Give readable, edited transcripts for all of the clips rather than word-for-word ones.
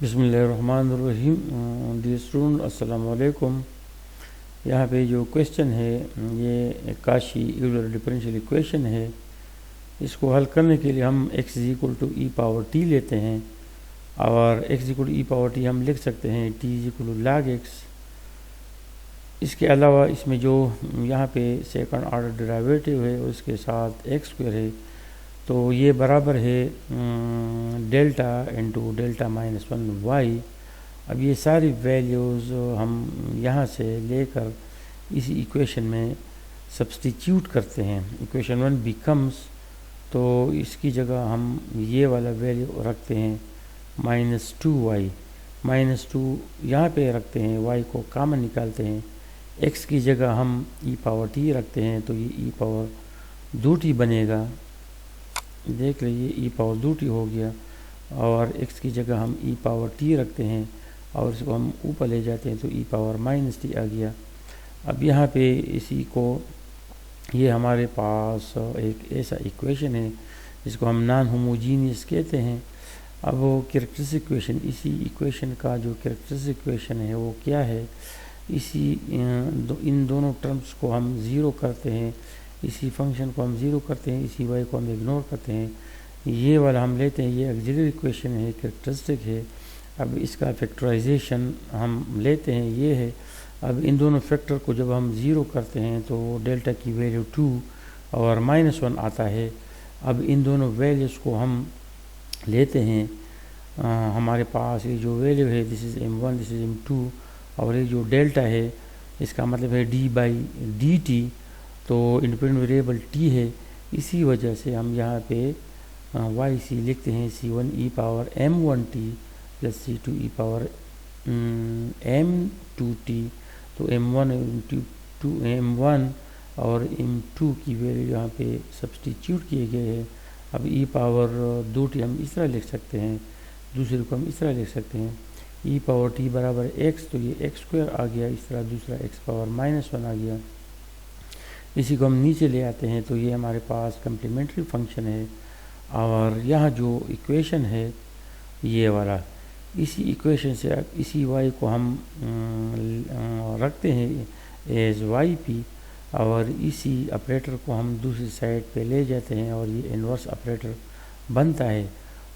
बिस्मिल्लाहिर्रहमानिर्रहीम। Dear student, अस्सलाम वालेकुम। यहाँ पे जो क्वेश्चन है ये काशी यूलर डिफरेंशियल इक्वेशन है। इसको हल करने के लिए हम x is equal to e power t लेते हैं और x equal to e power t हम लिख सकते हैं t is equal to log x। इसके अलावा इसमें जो यहाँ पे सेकंड ऑर्डर डेरिवेटिव है उसके साथ एक्स स्क्वायर है, तो ये बराबर है delta into delta minus one y. अब ये सारी वैल्यूज़ हम यहाँ से लेकर इसी इक्वेशन में सब्स्टिट्यूट करते हैं। इक्वेशन वन बिकम्स, तो इसकी जगह हम ये वाला वैल्यू रखते हैं -2y, -2 यहाँ पे रखते हैं, y को कॉमन निकालते हैं, x की जगह हम e पावर t रखते हैं, तो ये e पावर 2t बनेगा। देख लीजिए e पावर 2t हो गया और x की जगह हम e पावर t रखते हैं और इसको हम ऊपर ले जाते हैं तो e पावर -t आ गया। अब यहाँ पे इसी को, ये हमारे पास एक ऐसा इक्वेशन है जिसको हम नॉन होमोजीनियस कहते हैं। अब वो कैरेक्टरिस्टिक इक्वेशन, इसी इक्वेशन का जो कैरेक्टरिस्टिक इक्वेशन है वो क्या है, इन दोनों टर्म्स को हम ज़ीरो करते हैं, इसी फंक्शन को हम ज़ीरो करते हैं, इसी वाई को हम इग्नोर करते हैं, ये वाला हम लेते हैं, ये ऑक्सिलरी इक्वेशन है, कैरेक्टरिस्टिक है। अब इसका फैक्टराइजेशन हम लेते हैं, ये है। अब इन दोनों फैक्टर को जब हम ज़ीरो करते हैं तो डेल्टा की वैल्यू 2 और -1 आता है। अब इन दोनों वैल्यूज़ को हम लेते हैं, हमारे पास ये जो वैल्यू है this is m1, this is m2 और ये जो डेल्टा है इसका मतलब है d/dt, तो इंडिपेंडेंट वेरिएबल t है, इसी वजह से हम यहाँ पे yc लिखते हैं c1 e power m1t plus c2 e power m2t। तो m1 और m2 की वैल्यू यहाँ पे सब्स्टिट्यूट किए गए हैं। अब e पावर 2t हम इस तरह लिख सकते हैं, दूसरे को हम इस तरह लिख सकते हैं e पावर t बराबर x, तो ये x स्क्वायर आ गया, इस तरह दूसरा x पावर -1 आ गया। इसी को हम नीचे ले आते हैं तो ये हमारे पास कम्प्लीमेंट्री फंक्शन है और यहाँ जो इक्वेशन है ये वाला, इसी इक्वेशन से इसी y को हम रखते हैं एज yp और इसी ऑपरेटर को हम दूसरी साइड पे ले जाते हैं और ये इन्वर्स ऑपरेटर बनता है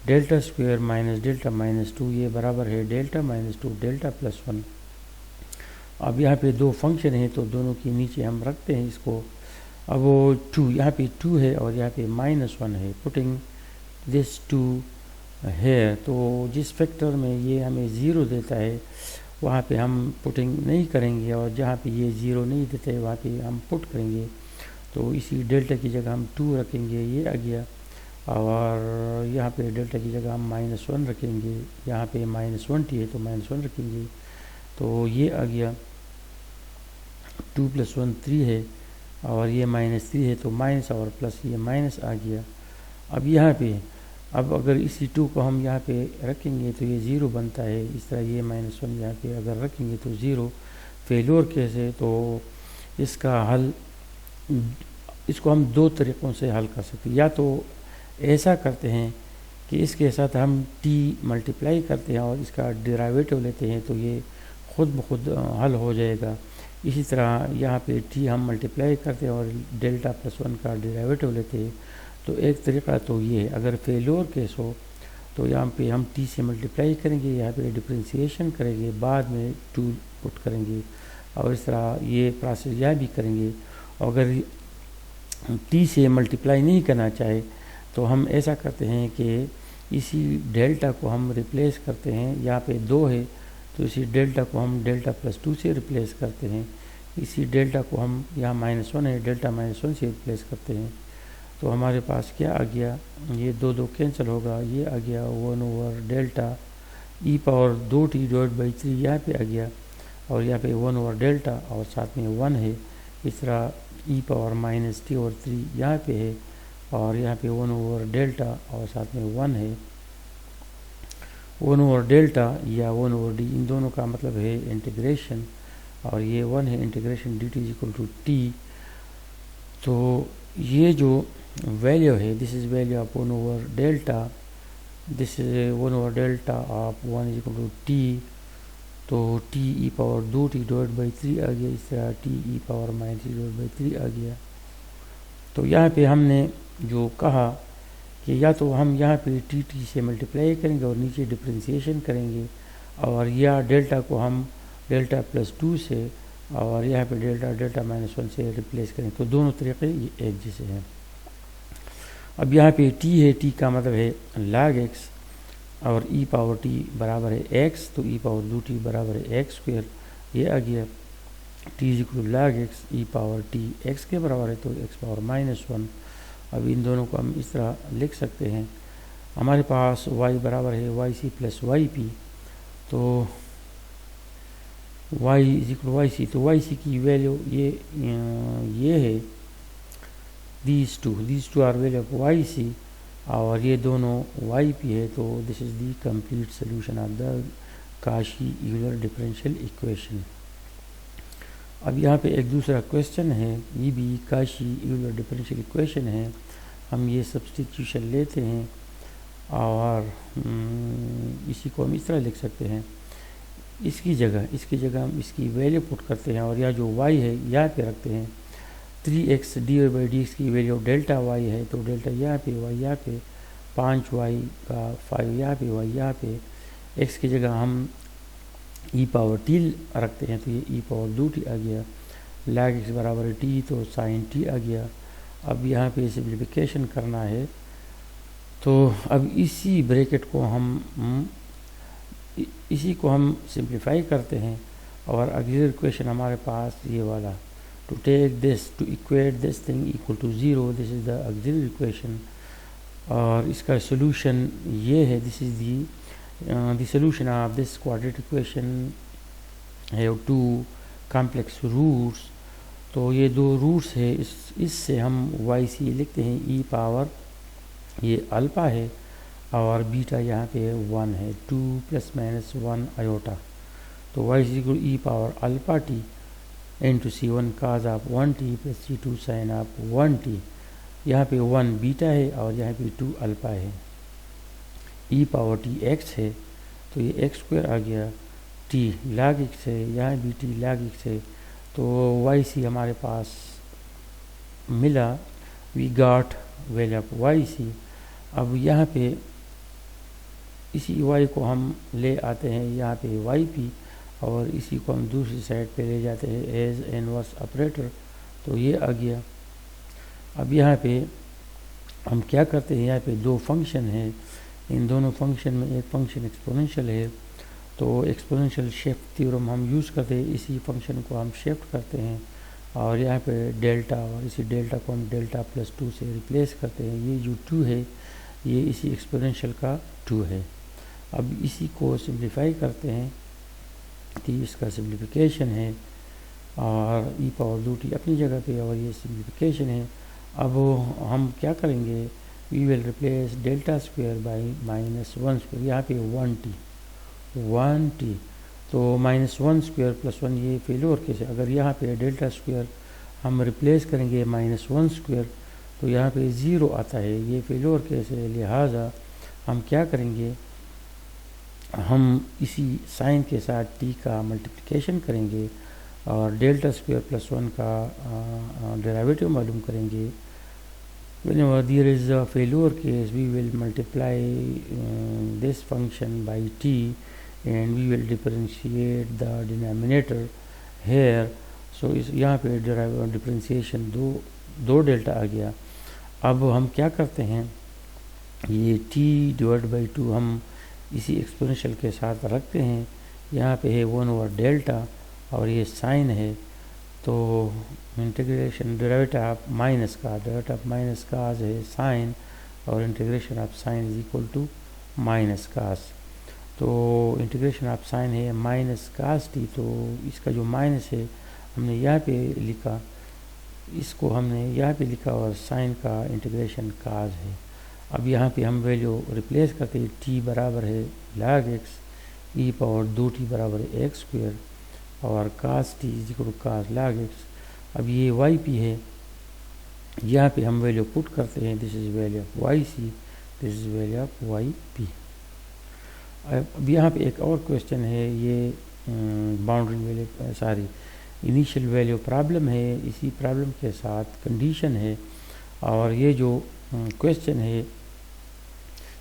डेल्टा स्क्वायर माइनस डेल्टा -2, ये बराबर है डेल्टा -2 डेल्टा +1। अब यहाँ पे दो फंक्शन है तो दोनों के नीचे हम रखते हैं इसको। अब वो 2, यहाँ पे 2 है और यहाँ पे -1 है, पुटिंग दिस 2 है, तो जिस फैक्टर में ये हमें ज़ीरो देता है वहाँ पे हम पुटिंग नहीं करेंगे और जहाँ पे ये ज़ीरो नहीं देता है वहाँ पे हम पुट करेंगे। तो इसी डेल्टा की जगह हम 2 रखेंगे, ये आ गया, और यहाँ पे डेल्टा की जगह हम -1 रखेंगे, यहाँ पे -1t है तो -1 रखेंगे, तो ये आ गया। 2 + 1 3 है और ये -3 है तो माइनस और प्लस ये माइनस आ गया। अब यहाँ पे, अब अगर इसी 2 को हम यहाँ पे रखेंगे तो ये 0 बनता है, इस तरह ये -1 यहाँ पे अगर रखेंगे तो 0। फेल्योर केस है तो इसका हल, इसको हम दो तरीक़ों से हल कर सकते हैं। या तो ऐसा करते हैं कि इसके साथ हम t मल्टीप्लाई करते हैं और इसका डेरिवेटिव लेते हैं तो ये ख़ुद ब खुद हल हो जाएगा। इसी तरह यहाँ पे t हम मल्टीप्लाई करते हैं और डेल्टा +1 का डेरिवेटिव लेते हैं। तो एक तरीक़ा तो ये है। अगर फेल्योर केस हो तो यहाँ पे हम t से मल्टीप्लाई करेंगे, यहाँ पे डिफरेंशिएशन करेंगे, बाद में 2 पुट करेंगे और इस तरह ये प्रोसेस यह भी करेंगे। अगर t से मल्टीप्लाई नहीं करना चाहे तो हम ऐसा करते हैं कि इसी डेल्टा को हम रिप्लेस करते हैं, यहाँ पे 2 है तो इसी डेल्टा को हम डेल्टा +2 से रिप्लेस करते हैं, इसी डेल्टा को हम यहाँ -1 है डेल्टा -1 से रिप्लेस करते हैं। तो हमारे पास क्या आ गया, ये 2 कैंसिल होगा, ये आ गया 1/डेल्टा e power 2t divide by 3 यहाँ पे आ गया और यहाँ पे 1/डेल्टा और साथ में 1 है, इस तरह e पावर -t/3 यहाँ पे है और यहाँ पे 1/डेल्टा और साथ में 1 है। 1/डेल्टा या 1/d, इन दोनों का मतलब है इंटीग्रेशन और ये 1 है, इंटीग्रेशन dt = t। तो ये जो वैल्यू है दिस इज़ वैल्यू ऑफ 1/डेल्टा this is 1 over delta of 1 is equal to T, तो T E power 2t divide by 3 आ गया, इस तरह T E power minus divide by 3 आ गया। तो यहाँ पे हमने जो कहा कि या तो हम यहाँ पे टी टी से मल्टीप्लाई करेंगे और नीचे डिफ्रेंशिएशन करेंगे, और या डेल्टा को हम डेल्टा प्लस 2 से और यहाँ पे डेल्टा डेल्टा माइनस 1 से रिप्लेस करेंगे। तो दोनों तरीके ये एक जैसे हैं। अब यहाँ पे टी है, टी का मतलब है log x, और ई पावर टी बराबर है x, तो ई पावर 2t बराबर है x स्क्वायर, ये आ गया। T is equal to log x, e power t x के बराबर है, तो x पावर माइनस 1। अब इन दोनों को हम इस तरह लिख सकते हैं। हमारे पास y बराबर है y c plus y p, तो y is equal y c, तो वाई सी की वैल्यू ये है, these two are value of y c, और ये दोनों वाई पी है। तो this is the complete solution of the Cauchy Euler differential equation. अब यहाँ पे एक दूसरा क्वेश्चन है, ये भी काशी यूलर डिफरेंशियल इक्वेशन है। हम ये सब्स्टिट्यूशन लेते हैं और इसी को हम इस तरह लिख सकते हैं, इसकी जगह हम इसकी वैल्यू पुट करते हैं, और यह जो y है यहाँ पे रखते हैं। 3x D by D x की वैल्यू डेल्टा y है, तो डेल्टा यहाँ पे y यहाँ पे 5y का 5 यहाँ पे y यहाँ पे, x की जगह हम e पावर t रखते हैं, तो ये e पावर 2t आ गया। log x बराबर है t, तो sin t आ गया। अब यहाँ पे सिम्प्लीफिकेशन करना है, तो अब इसी ब्रैकेट को इसी को हम सिंप्लीफाई करते हैं, और ऑक्सिलरी इक्वेशन हमारे पास ये वाला, to take this to equate this thing equal to 0, this is the auxiliary equation. और इसका सोल्यूशन ये है, this is the solution of this quadratic equation have two complex roots. तो ये दो रूट्स है, इससे हम वाई सी लिखते हैं, ई पावर ये अल्फा है और बीटा यहाँ पे 1 है, 2 प्लस माइनस 1 आयोटा। तो y is equal e power alpha t into c 1 cos of 1t plus c 2 sine of 1t। यहाँ पे 1 बीटा है और यहाँ पे 2 अल्फा है। ई पावर टी एक्स है, तो ये एक्स स्क्वायर आ गया। टी log x है, यहाँ भी टी log x है, तो वाई सी हमारे पास मिला, we got value of y c. अब यहाँ पे इसी y को हम ले आते हैं यहाँ पे वाई पी, और इसी को हम दूसरी साइड पे ले जाते हैं एज इनवर्स ऑपरेटर, तो ये आ गया। अब यहाँ पे हम क्या करते हैं, यहाँ पे दो फंक्शन हैं, इन दोनों फंक्शन में एक फंक्शन एक्सपोनेंशियल है, तो एक्सपोनेंशियल शिफ्ट थ्योरम हम यूज़ करते हैं, इसी फंक्शन को हम शिफ्ट करते हैं, और यहाँ पे डेल्टा, और इसी डेल्टा को हम डेल्टा प्लस 2 से रिप्लेस करते हैं। ये जो 2 है ये इसी एक्सपोनेंशियल का 2 है। अब इसी को सिंप्लीफाई करते हैं, तो इसका सिंप्लीफिकेशन है, और ई पावर 2t अपनी जगह पे, और ये सिंप्लीफिकेशन है। अब हम क्या करेंगे, we will replace delta square by minus 1 square, यहाँ पे 1t, तो माइनस 1 स्क्वायर प्लस 1 ये फेलोर केस है। अगर यहाँ पे डेल्टा स्क्वायर हम रिप्लेस करेंगे माइनस 1 स्क्वायर, तो यहाँ पे 0 आता है, ये फेलोर केस है। लिहाजा हम क्या करेंगे, हम इसी साइन के साथ t का मल्टीप्लिकेशन करेंगे और डेल्टा स्क्वायर प्लस 1 का डेरिवेटिव मालूम करेंगे। whenever there is a failure case, we will multiply this function by t and we will differentiate the denominator here. so इस यहाँ पे डिफरेंशिएशन दो डेल्टा आ गया। अब हम क्या करते हैं, ये t डिवाइड बाई 2 हम इसी एक्सपोनेंशियल के साथ रखते हैं। यहाँ पे है 1 ओवर डेल्टा और ये साइन है, तो इंटीग्रेशन डेरिवेटिव ऑफ माइनस का, डेरिवेटिव ऑफ माइनस काज है साइन, और integration of sine is equal to minus cos. तो इंटीग्रेशन ऑफ साइन है माइनस काज टी, तो इसका जो माइनस है हमने यहाँ पे लिखा, इसको हमने यहाँ पे लिखा, और साइन का इंटीग्रेशन काज है। अब यहाँ पे हम वैल्यू रिप्लेस करते हैं, t बराबर है log x, e power 2t बराबर है एक्स स्क्वायर, और cos T is equal to cos log x। अब ये वाई पी है, यहाँ पे हम वैल्यू पुट करते हैं, this is value of y c, this is value of y p. अब यहाँ पे एक और क्वेश्चन है, ये boundary value sorry initial value problem है, इसी प्रॉब्लम के साथ कंडीशन है। और ये जो क्वेश्चन है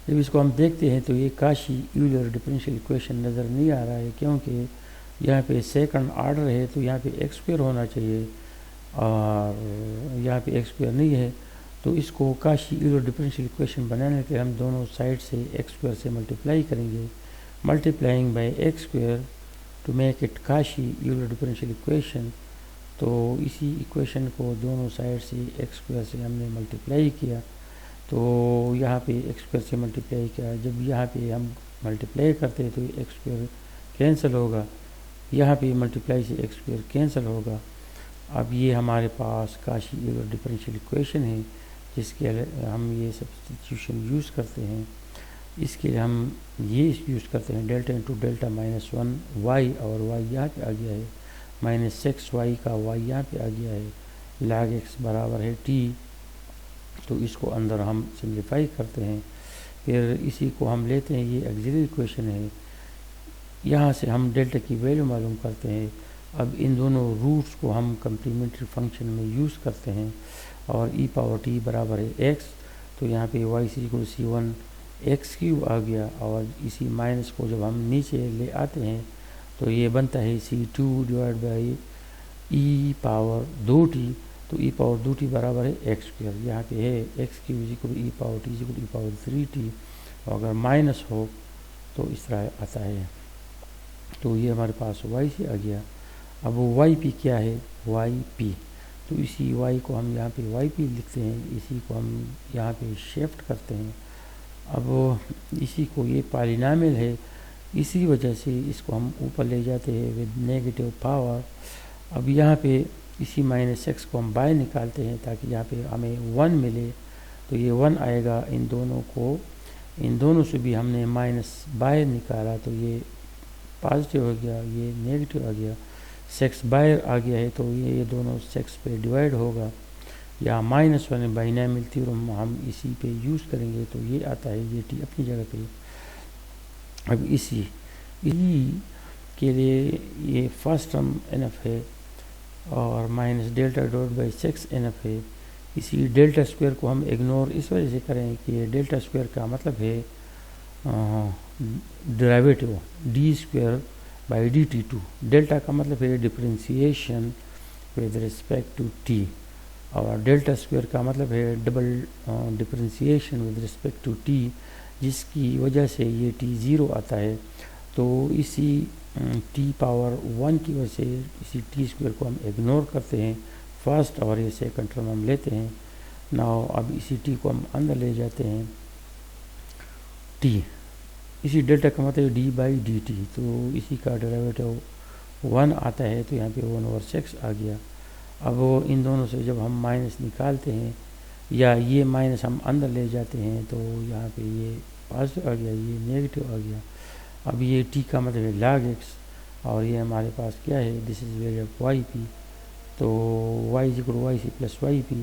जब इसको हम देखते हैं तो ये काशी यूलर डिफरेंशियल इक्वेशन नज़र नहीं आ रहा है, क्योंकि यहाँ पे सेकंड ऑर्डर है तो यहाँ पे एक्स स्क्वायर होना चाहिए और यहाँ पे एक्स स्क्वायर नहीं है। तो इसको काशी यूलर डिफरेंशियल इक्वेशन बनाने के लिए हम दोनों साइड से एक्स स्क्वायर से मल्टीप्लाई करेंगे, multiplying by x square to make it Cauchy Euler differential equation. तो इसी इक्वेशन को दोनों साइड से एक्स स्क्वायर से हमने मल्टीप्लाई किया, तो यहाँ पे एक्स स्क्वायर से मल्टीप्लाई किया। जब यहाँ पे हम मल्टीप्लाई करते हैं तो एक्स स्क्वायर कैंसिल होगा, यहाँ पे मल्टीप्लाई से एक्स स्क्वायर कैंसिल होगा। अब ये हमारे पास काशी यूलर डिफरेंशियल इक्वेशन है, जिसके हम ये सब्स्टिट्यूशन यूज़ करते हैं। इसके लिए हम ये यूज़ करते हैं delta into delta minus 1 y, और वाई यहाँ पे आ गया है माइनस 6 वाई का वाई यहाँ पे आ गया है, log x बराबर है t। तो इसको अंदर हम सिंप्लीफाई करते हैं, फिर इसी को हम लेते हैं, ये ऑक्सिलरी इक्वेशन है। यहाँ से हम डेल्टा की वैल्यू मालूम करते हैं। अब इन दोनों रूट्स को हम कम्प्लीमेंट्री फंक्शन में यूज़ करते हैं, और e पावर t बराबर है x। तो यहाँ पे y = c1 आ गया, और इसी माइनस को जब हम नीचे ले आते हैं तो ये बनता है c2 divide by e power 2t। तो e पावर 2t बराबर है एक्स स्क्वायर, यहाँ पे है x³ e power t e power 3t, और अगर माइनस हो तो इस तरह आता है। तो ये हमारे पास y से आ गया। अब वो yp क्या है, yp। तो इसी y को हम यहाँ पे yp लिखते हैं, इसी को हम यहाँ पे शिफ्ट करते हैं। अब इसी को ये पॉलिनॉमियल है, इसी वजह से इसको हम ऊपर ले जाते हैं विद नेगेटिव पावर। अब यहाँ पे इसी माइनस एक्स को हम बाहर निकालते हैं ताकि यहाँ पे हमें 1 मिले, तो ये 1 आएगा। इन दोनों से भी हमने माइनस बाहर निकाला तो ये पॉजिटिव हो गया, ये नेगेटिव आ गया। 6 बाहर आ गया है तो ये दोनों 6 पे डिवाइड होगा, या -1 बाइनॉमियल थ्योरम हम इसी पे यूज़ करेंगे, तो ये आता है ये टी अपनी जगह पे। अब इसी के लिए ये फर्स्ट टर्म एनफ है, और minus delta dot by 6 enough है। इसी डेल्टा स्क्वायर को हम इग्नोर इस वजह से करें कि डेल्टा स्क्वायर का मतलब है derivative d square by dt2। Delta का मतलब है differentiation with respect to t, और डेल्टा स्क्वायर का मतलब है double differentiation with respect to t, जिसकी वजह से ये टी 0 आता है। तो इसी टी पावर 1 की वजह से इसी टी स्क्वायर को हम इग्नोर करते हैं फर्स्ट, और ये सेकंड टर्म हम लेते हैं। नाउ अब इसी टी को हम अंदर ले जाते हैं, टी इसी डेल्टा का मतलब डी बाई डी टी, तो इसी का डेरिवेटिव 1 आता है, तो यहाँ पे 1/6 आ गया। अब इन दोनों से जब हम माइनस निकालते हैं, या ये माइनस हम अंदर ले जाते हैं, तो यहाँ पे ये पॉजिटिव आ गया, ये नेगेटिव आ गया। अब ये टी का मतलब है log x, और ये हमारे पास क्या है, this is value of yp। तो y = प्लस yp,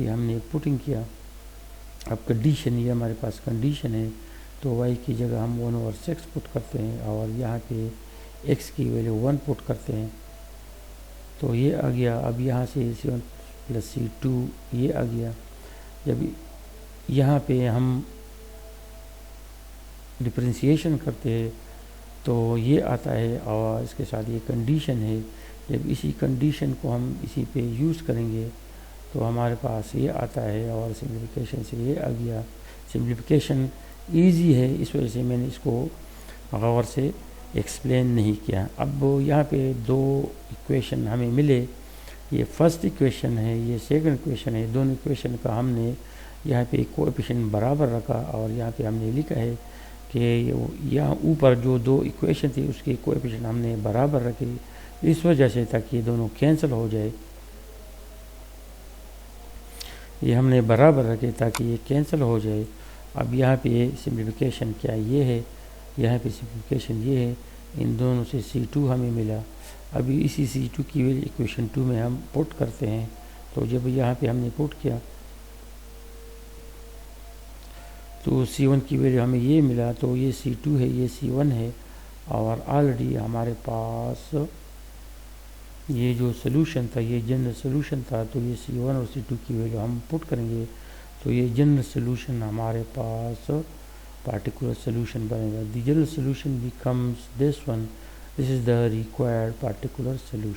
ये हमने पुटिंग किया। अब कंडीशन, ये हमारे पास कंडीशन है, तो y की जगह हम 1/6 पुट करते हैं, और यहाँ पे x की वैल्यू 1 पुट करते हैं, तो ये आ गया। अब यहाँ से c1 + c2 ये आ गया। जब यहाँ पे हम डिफरेंशिएशन करते हैं तो ये आता है, और इसके साथ ये कंडीशन है। जब इसी कंडीशन को हम इसी पे यूज़ करेंगे तो हमारे पास ये आता है, और सिंप्लीफिकेशन से ये आ गया। सिंप्लीफिकेशन इजी है, इस वजह से मैंने इसको गौर से एक्सप्लेन नहीं किया। अब यहाँ पे 2 इक्वेशन हमें मिले, ये फर्स्ट इक्वेशन है, ये सेकंड इक्वेशन है। दोनों इक्वेशन का हमने यहाँ पे कोएफिशिएंट बराबर रखा, और यहाँ पे हमने लिखा है कि यहाँ ऊपर जो 2 इक्वेशन थी उसके कोएफिशिएंट हमने बराबर रखे, इस वजह से ताकि ये दोनों कैंसिल हो जाए। ये हमने बराबर रखे ताकि ये कैंसिल हो जाए। अब यहाँ पे सिंप्लीफिकेशन क्या ये है, यहाँ पे सिंप्लीफिकेशन ये है, इन दोनों से c2 हमें मिला। अभी इसी c2 की वैल्यू इक्वेशन 2 में हम पुट करते हैं, तो जब यहाँ पे हमने पुट किया तो C1 की वैल्यू हमें ये मिला, तो ये C2 है, ये C1 है, और ऑलरेडी हमारे पास ये जो सोल्यूशन था, ये जनरल सोल्यूशन था, तो ये C1 और C2 की वैल्यू हम पुट करेंगे, तो ये जनरल सोल्यूशन हमारे पास particular solution बनेगा. The general solution becomes this one. This is the required particular solution.